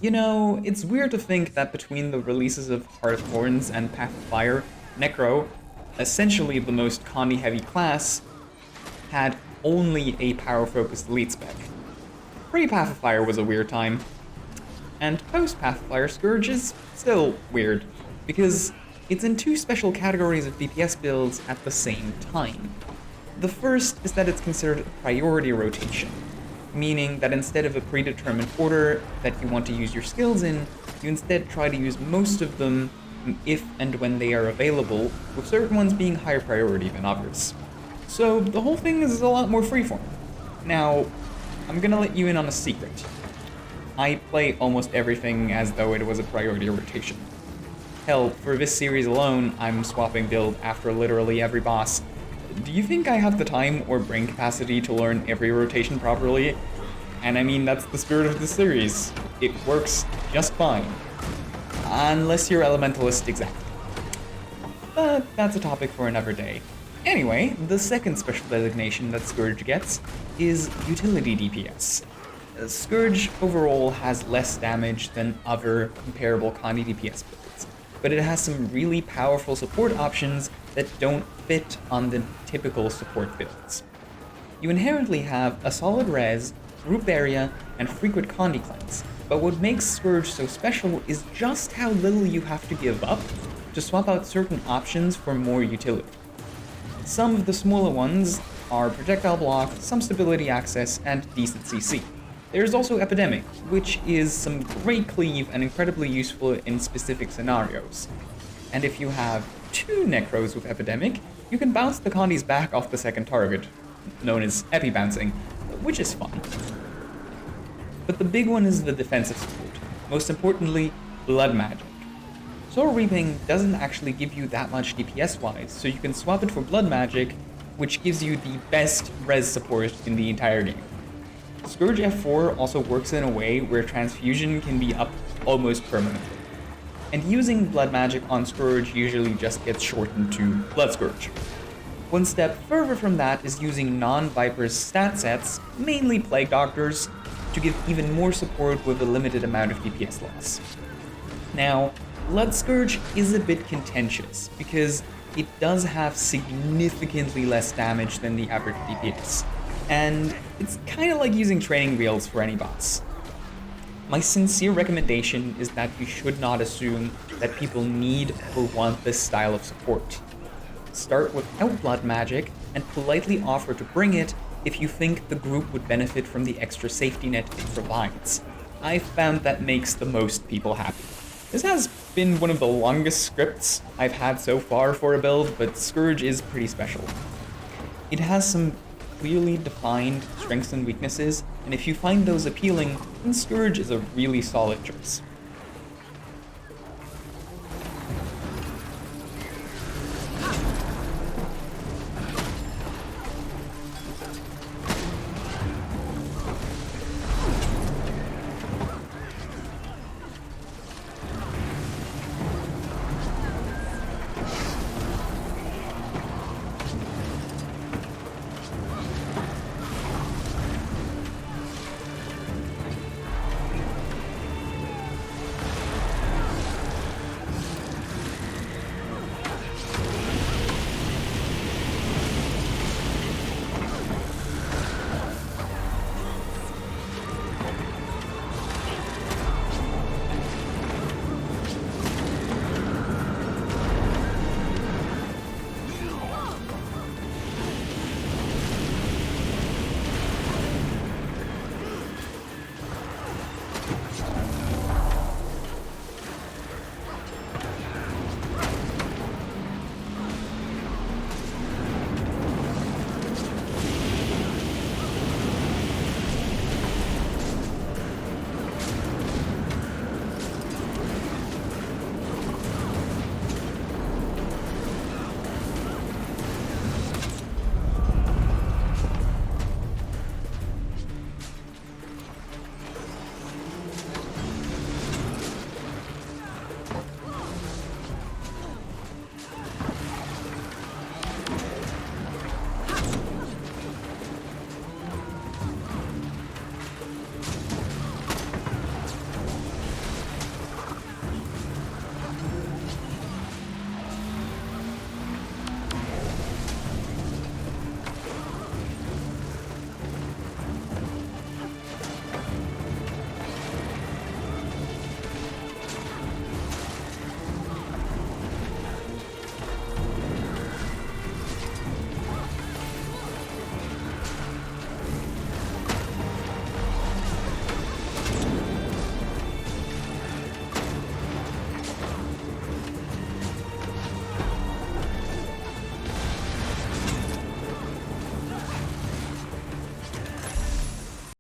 You know, it's weird to think that between the releases of Heart of Thorns and Path of Fire, Necro, essentially the most Condi-heavy class, had only a power-focused elite spec. Pre-Path of Fire was a weird time, and post-Path of Fire Scourge is still weird, because it's in two special categories of DPS builds at the same time. The first is that it's considered a priority rotation, meaning that instead of a predetermined order that you want to use your skills in, you instead try to use most of them if and when they are available, with certain ones being higher priority than others. So the whole thing is a lot more freeform. Now, I'm gonna let you in on a secret. I play almost everything as though it was a priority rotation. Hell, for this series alone, I'm swapping build after literally every boss. Do you think I have the time or brain capacity to learn every rotation properly? And I mean, that's the spirit of the series. It works just fine. Unless you're Elementalist exactly. But that's a topic for another day. Anyway, the second special designation that Scourge gets is Utility DPS. Scourge overall has less damage than other comparable Condi DPS builds, but it has some really powerful support options that don't fit on the typical support builds. You inherently have a solid res, group area, and frequent Condi cleanse, but what makes Scourge so special is just how little you have to give up to swap out certain options for more utility. Some of the smaller ones are projectile block, some stability access, and decent CC. There's also Epidemic, which is some great cleave and incredibly useful in specific scenarios. And if you have two Necros with Epidemic, you can bounce the Condis back off the second target, known as Epi-bouncing, which is fun. But the big one is the defensive support, most importantly, Blood Magic. Soul Reaping doesn't actually give you that much DPS-wise, so you can swap it for Blood Magic, which gives you the best res support in the entire game. Scourge F4 also works in a way where transfusion can be up almost permanently. And using Blood Magic on Scourge usually just gets shortened to Blood Scourge. One step further from that is using non-Viper's stat sets, mainly Plague Doctors, to give even more support with a limited amount of DPS loss. Now, Blood Scourge is a bit contentious, because it does have significantly less damage than the average DPS, and it's kinda like using training wheels for any boss. My sincere recommendation is that you should not assume that people need or want this style of support. Start without Blood Magic and politely offer to bring it if you think the group would benefit from the extra safety net it provides. I've found that makes the most people happy. This has been one of the longest scripts I've had so far for a build, but Scourge is pretty special. It has some clearly defined strengths and weaknesses, and if you find those appealing, then Scourge is a really solid choice.